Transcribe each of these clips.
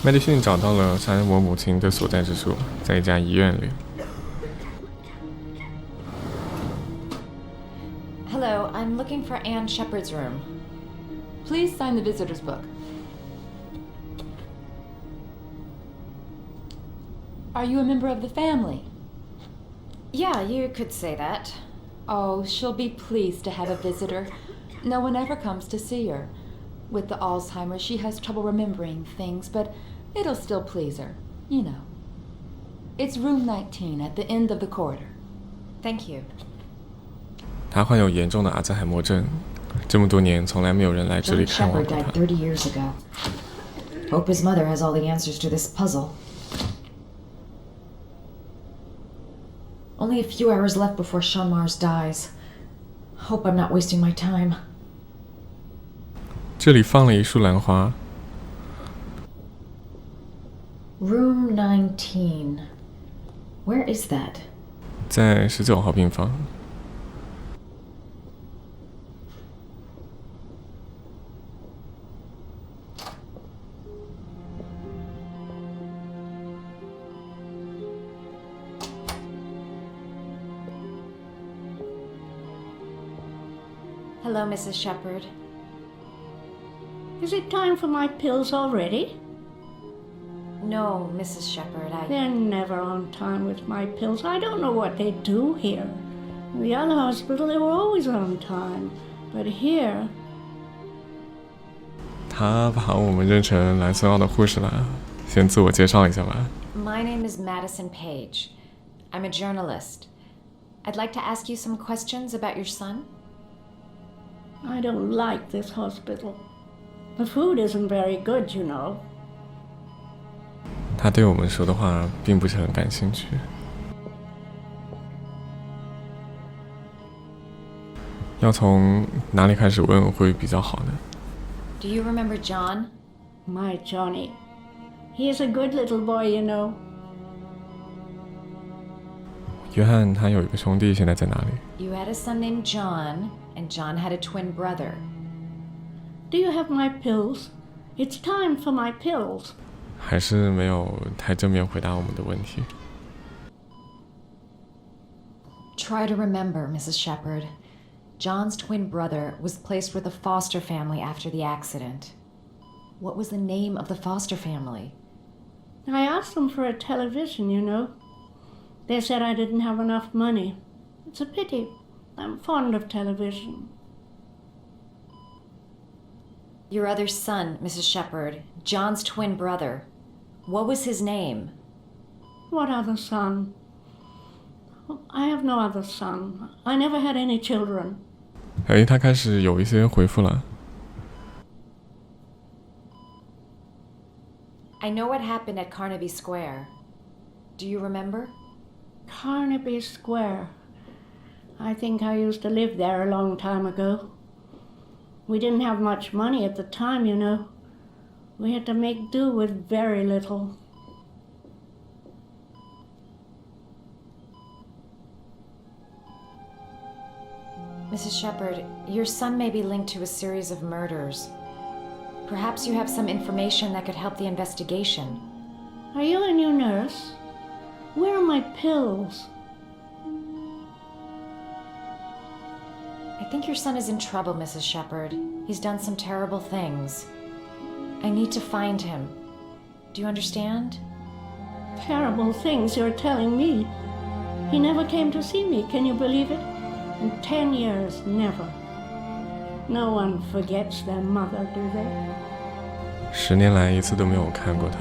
麦迪逊找到了杀人魔母亲的所在之处，在一家医院里。Hello, I'm looking for Anne Shepard's room. Please sign the visitor's book. Are you a member of the family? Yeah, you could say that. Oh, she'll be pleased to have a visitor. No one ever comes to see her. With the Alzheimer's, she has trouble remembering things, but it'll still please her, you know. It's room 19 at the end of the corridor. Thank you. 他患有严重的阿兹海默症，这么多年从来没有人来这里 John 看望 Shepard 过 died 他。 30 years ago. Hope his mother has all the answers to this puzzle. Only a few hours left before Sean Mars dies. Hope I'm not wasting my time. 这里放了一束兰花。 Room 19. Where is that? 在19号病房。Hello, Mrs. Shepard. Is it time for my pills already? No, Mrs. Shepard, They're never on time with my pills. I don't know what they do here. In the other hospital, they were always on time. But here... 他把我们认成蓝森奥的护士了。先自我介绍一下吧。 My name is Madison Page. I'm a journalist. I'd like to ask you some questions about your son. I don't like this hospital. The food isn't very good, you know. 他对我们说的话并不是很感兴趣。要从哪里开始问会比较好呢？ Do you remember John? My Johnny. He is a good little boy, you know. 约翰他有一个兄弟，现在在哪里？ You had a son named John, and John had a twin brother. Do you have my pills? It's time for my pills. 还是没有太正面回答我们的问题。 Try to remember, Mrs. Shepard. John's twin brother was placed with a foster family after the accident. What was the name of the foster family? I asked them for a television, you know. They said I didn't have enough money. It's a pity. I'm fond of television. Your other son, Mrs. Shepard, John's twin brother. What was his name? What other son? I have no other son. I never had any children. 哎，他开始有一些回复了。 I know what happened at Carnaby Square. Do you remember? Carnaby Square. I think I used to live there a long time ago. We didn't have much money at the time, you know. We had to make do with very little. Mrs. Shepard, your son may be linked to a series of murders. Perhaps you have some information that could help the investigation. Are you a new nurse? Where are my pills? I think your son is in trouble, Mrs. Shepard. He's done some terrible things. I need to find him. Do you understand? Terrible things you're telling me. He never came to see me, can you believe it? In 10 years, never. No one forgets their mother, do they? 10年来一次都没有看过他。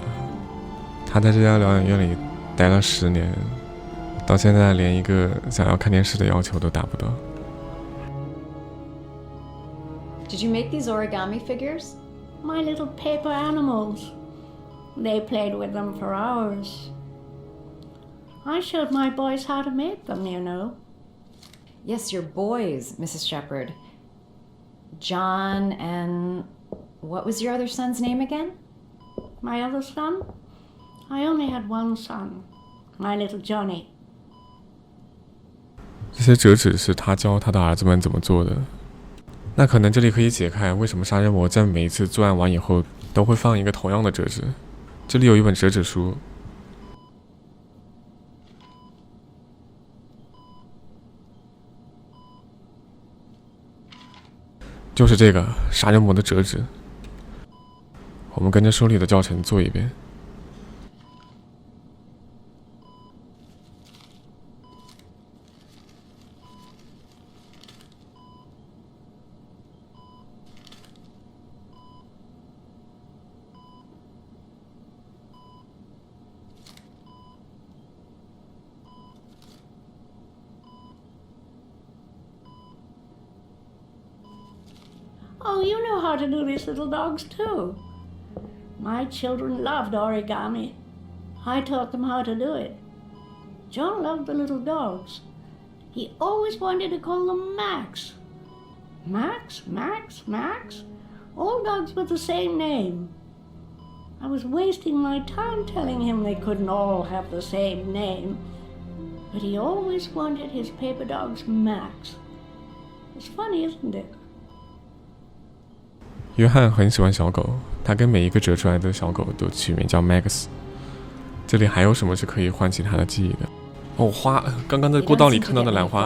他在这家疗养院里待了10年，到现在连一个想要看电视的要求都达不到。 Did you make these origami figures? My little paper animals. They played with them for hours. I showed my boys how to make them, you know. Yes, your boys, Mrs. Shepard. John and... what was your other son's name again? My other son? I only had one son. My little Johnny. 这些折纸是他教他的儿子们怎么做的。那可能这里可以解开为什么杀人魔在每一次作案完以后都会放一个同样的折纸。这里有一本折纸书，就是这个杀人魔的折纸。我们跟着书里的教程做一遍。Oh, you know how to do these little dogs too. My children loved origami. I taught them how to do it. John loved the little dogs. He always wanted to call them Max. Max, Max, Max. All dogs with the same name. I was wasting my time telling him they couldn't all have the same name. But he always wanted his paper dogs Max. It's funny, isn't it? 约翰很喜欢小狗，他给每一个折出来的小狗都取名叫 Max。这里还有什么是可以唤起他的记忆的？哦，花，刚刚在过道里看到的兰花。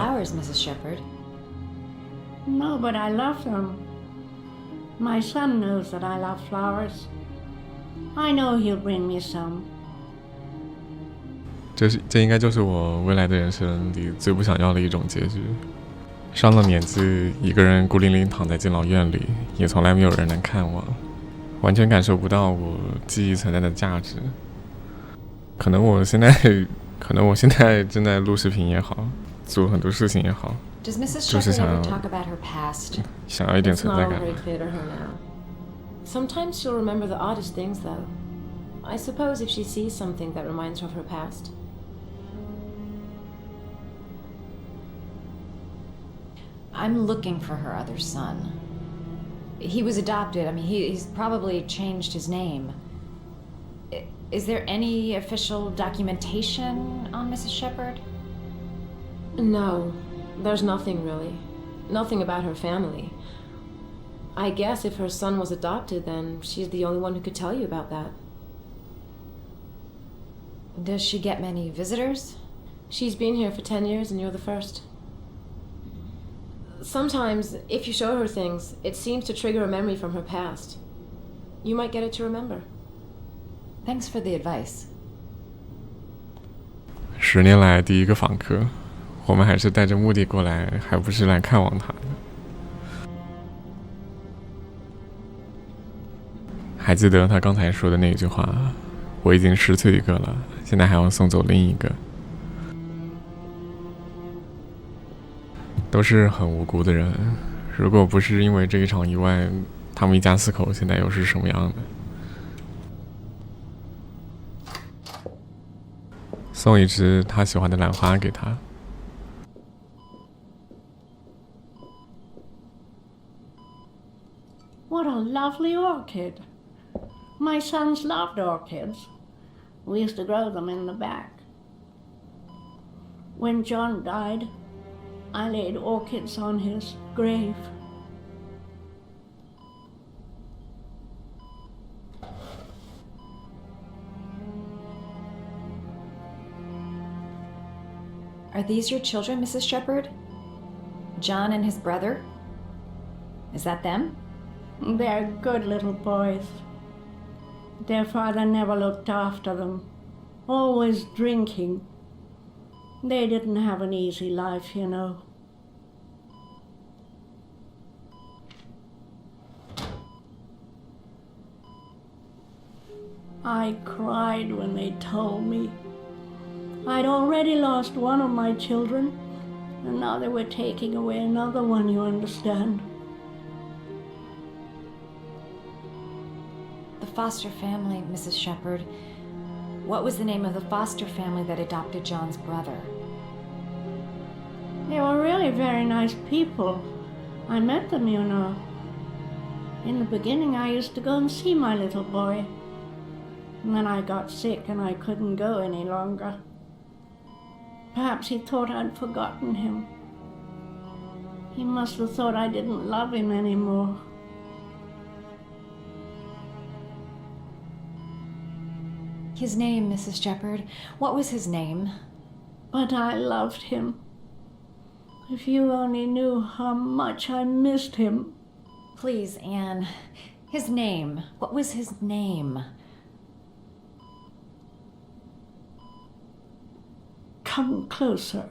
No, but I love them. My son knows that I love flowers. I know he'll bring me some. 这应该就是我未来的人生里最不想要的一种结局。上了年纪，一个人孤零零躺在敬老院里，也从来没有人能看望，完全感受不到我记忆存在的价值。可能我现在正在录视频也好，做很多事情也好，就是想要一点存在感。Sometimes she'll remember the oddest things, though. I suppose if she sees something that reminds her of her past. I'm looking for her other son. He was adopted. I mean, he's probably changed his name. Is there any official documentation on Mrs. Shepherd? No, there's nothing really. Nothing about her family. I guess if her son was adopted, then she's the only one who could tell you about that. Does she get many visitors? She's been here for 10 years and you're the first. Sometimes, if you show her things, it seems to trigger a memory from her past. You might get it to remember. Thanks for the advice. 10年来第一个访客，我们还是带着目的过来，还不是来看望他的。还记得他刚才说的那句话，我已经失去一个了，现在还要送走另一个。都是很无辜的人，如果不是因为这一场意外，他们一家4口现在又是什么样的？送一只他喜欢的兰花给他。What a lovely orchid. My sons loved orchids. We used to grow them in the back. When John died, I laid orchids on his grave. Are these your children, Mrs. Shepherd? John and his brother? Is that them? They're good little boys. Their father never looked after them, always drinking. They didn't have an easy life, you know. I cried when they told me. I'd already lost one of my children, and now they were taking away another one, you understand. The foster family, Mrs. Shepherd. What was the name of the foster family that adopted John's brother? They were really very nice people. I met them, you know. In the beginning, I used to go and see my little boy. And then I got sick and I couldn't go any longer. Perhaps he thought I'd forgotten him. He must have thought I didn't love him anymore. His name, Mrs. Shepherd. What was his name? But I loved him. If you only knew how much I missed him. Please, Anne. His name. What was his name? Come closer.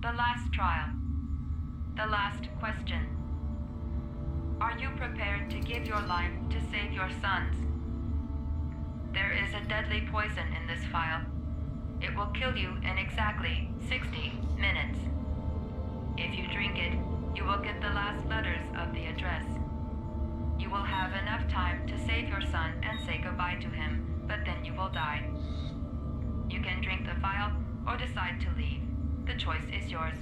The last trial. The last question. Are you prepared to give your life to save your sons? There is a deadly poison in this vial. It will kill you in exactly 60 minutes. If you drink it, you will get the last letters of the address. You will have enough time to save your son and say goodbye to him, but then you will die. You can drink the vial or decide to leave. The choice is yours.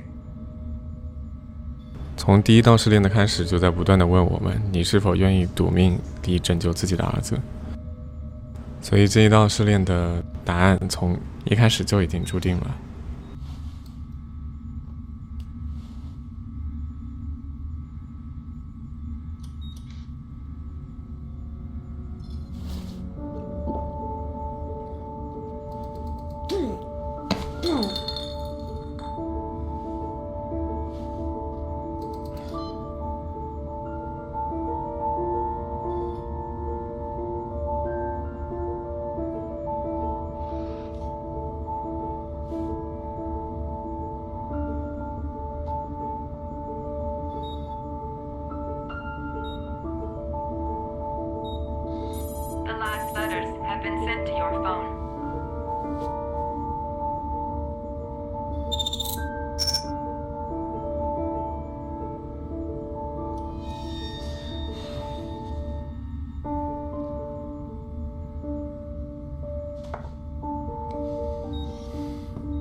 从第一道试炼的开始，就在不断的问我们：你是否愿意赌命地拯救自己的儿子？所以这一道试炼的答案从一开始就已经注定了。The last letters have been sent to your phone.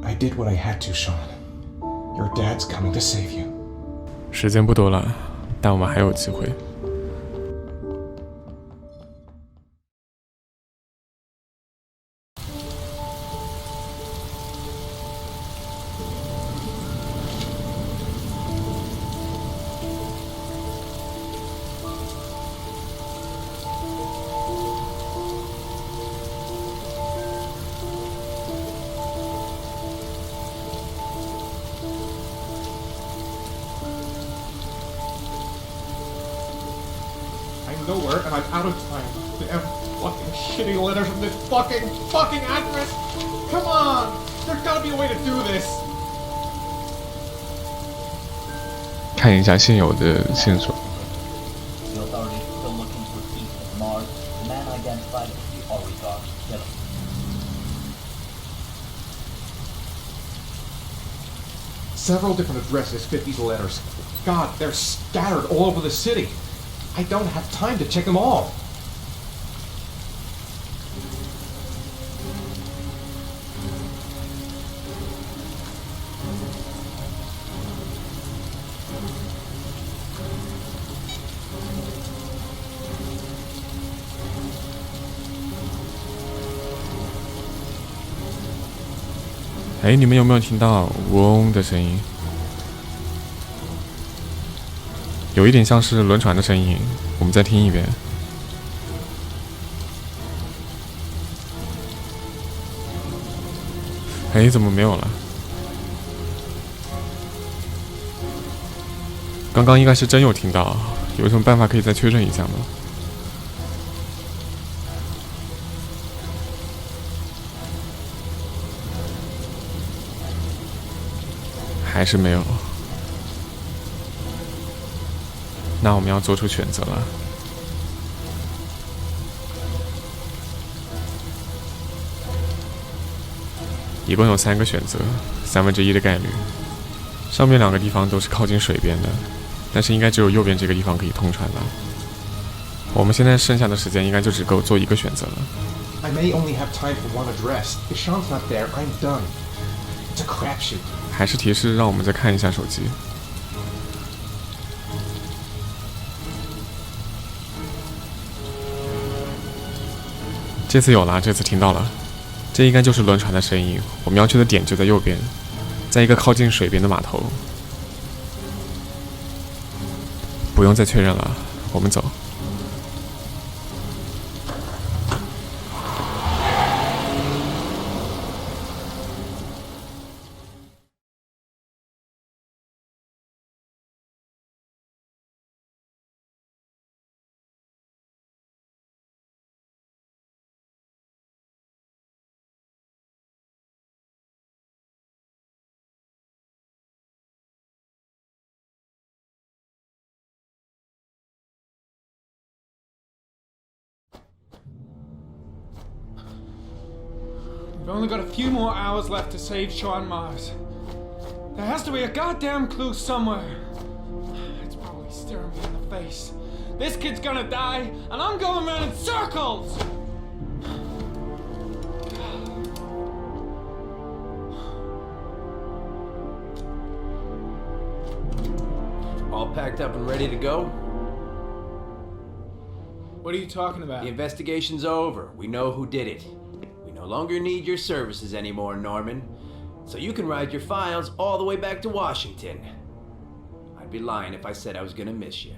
I did what I had to, Sean. Your dad's coming to save you. 时间不多了，但我们还有机会。I'm nowhere and I'm out of time. They have fucking shitty letters from this fucking address. Come on! There's gotta be a way to do this. 看一下现有的线索。 The authorities are still looking for east of Mars. The man identified as the oligarch killer. Several different addresses fit these letters. God, they're scattered all over the city. I don't have time to check them all. 哎，你们有没有听到嗡的声音？有一点像是轮船的声音，我们再听一遍。哎，怎么没有了？刚刚应该是真有听到，有什么办法可以再确认一下吗？还是没有。那我们要做出选择了。一共有3个选择，1/3的概率。上面2个地方都是靠近水边的，但是应该只有右边这个地方可以通船了。我们现在剩下的时间应该就只够做1个选择了。I may only have time for one address. If Sean's not there, I'm done. It's a crapshoot. 还是提示让我们再看一下手机。这次有了，这次听到了，这应该就是轮船的声音。我们要去的点就在右边，在一个靠近水边的码头。不用再确认了，我们走。We've only got a few more hours left to save Sean Mars. There has to be a goddamn clue somewhere. It's probably staring me in the face. This kid's gonna die, and I'm going around in circles! All packed up and ready to go? What are you talking about? The investigation's over. We know who did it. We no longer need your services anymore, Norman. So you can ride your files all the way back to Washington. I'd be lying if I said I was gonna miss you.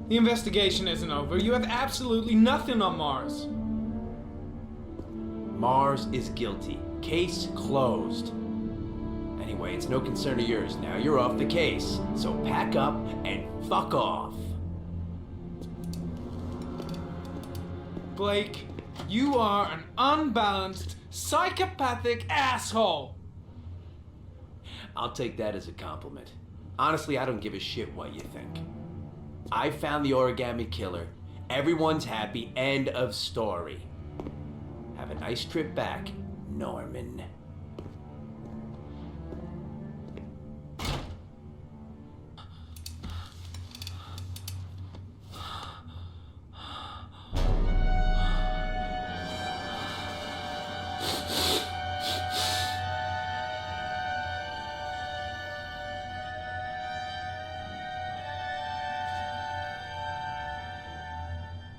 The investigation isn't over. You have absolutely nothing on Mars. Mars is guilty. Case closed. Anyway, it's no concern of yours now. You're off the case. So pack up and fuck off. Blake, you are an unbalanced, psychopathic asshole! I'll take that as a compliment. Honestly, I don't give a shit what you think. I found the origami killer. Everyone's happy. End of story. Have a nice trip back, Norman.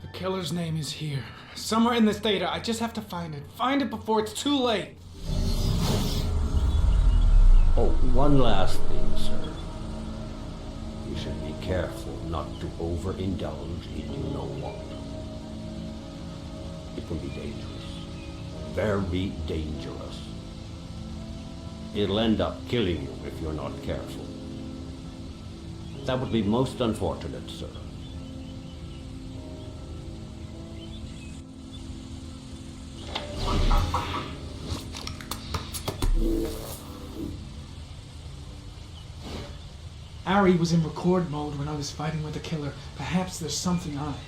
The killer's name is here. Somewhere in this data. I just have to find it. Find it before it's too late. Oh, one last thing, sir. You should be careful not to overindulge in you know what. It can be dangerous. Very dangerous. It'll end up killing you if you're not careful. That would be most unfortunate, sir. Ari was in record mode when I was fighting with the killer. Perhaps there's something on it.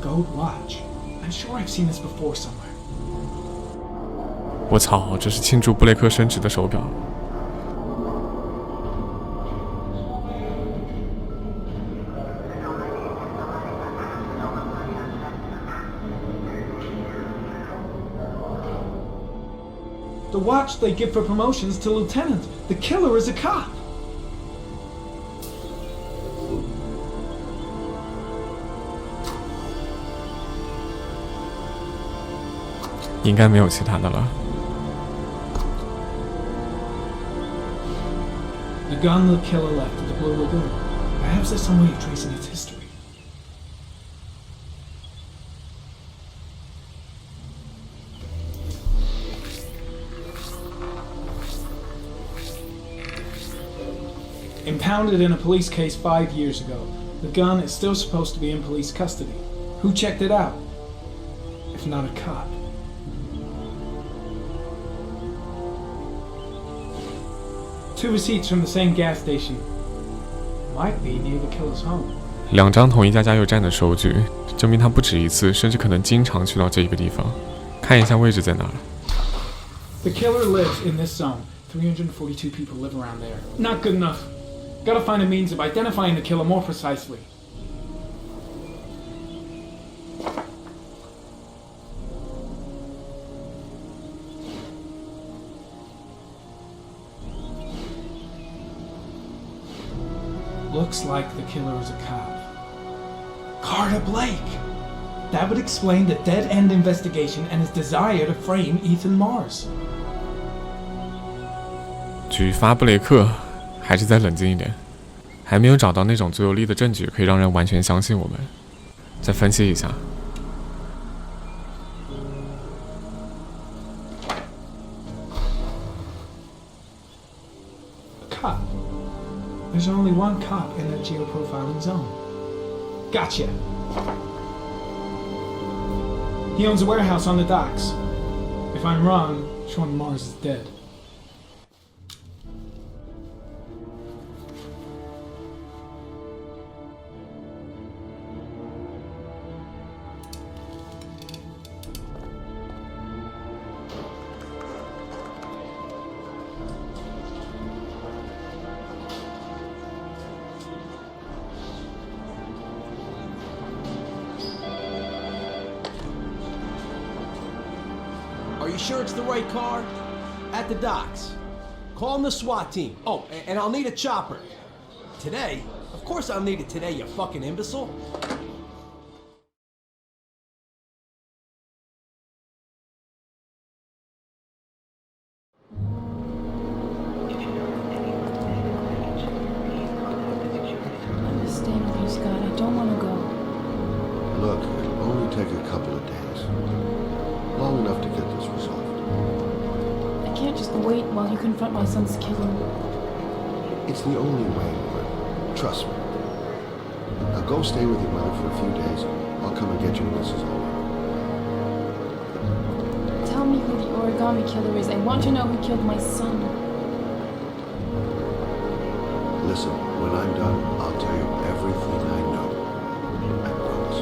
Gold watch. I'm sure I've seen this before somewhere. 我操，这是庆祝布雷克升职的手表。The watch they give for promotions to lieutenant. The killer is a cop. 应该没有其他的了。The gun the killer left at the Blue Lagoon. Perhaps there's some way of tracing its history. Impounded in a police case 5 years ago, the gun is still supposed to be in police custody. Who checked it out? If not a cop. Two receipts from the same gas station. Might be near the killer's home. 2张同一家加油站的收据，证明他不止一次，甚至可能经常去到这一个地方。看一下位置在哪儿。The killer lives in this zone. 342 people live around there. Not good enough. Gotta find a means of identifying the killer more precisely. Looks like the killer is a cop. Carter Blake! That would explain the dead-end investigation and his desire to frame Ethan Mars. 举发布雷克，还是再冷静一点，还没有找到那种最有力的证据可以让人完全相信我们。再分析一下。Cop. There's only one cop in the geoprofiling zone. Gotcha. He owns a warehouse on the docks. If I'm wrong, Sean Mars is dead. Are you sure it's the right car? At the docks. Call the SWAT team. Oh, and I'll need a chopper. Today? Of course I'll need it today, you fucking imbecile. I'm staying with you, Scott. I don't want to go. Look, it'll only take a couple of days. Long enough to get this resolved. I can't just wait while you confront my son's killer. It's the only way, Lauren. Trust me. Now go stay with your mother for a few days. I'll come and get you when this is over. Tell me who the origami killer is. I want to know who killed my son. Listen, when I'm done, I'll tell you everything I know. I promise.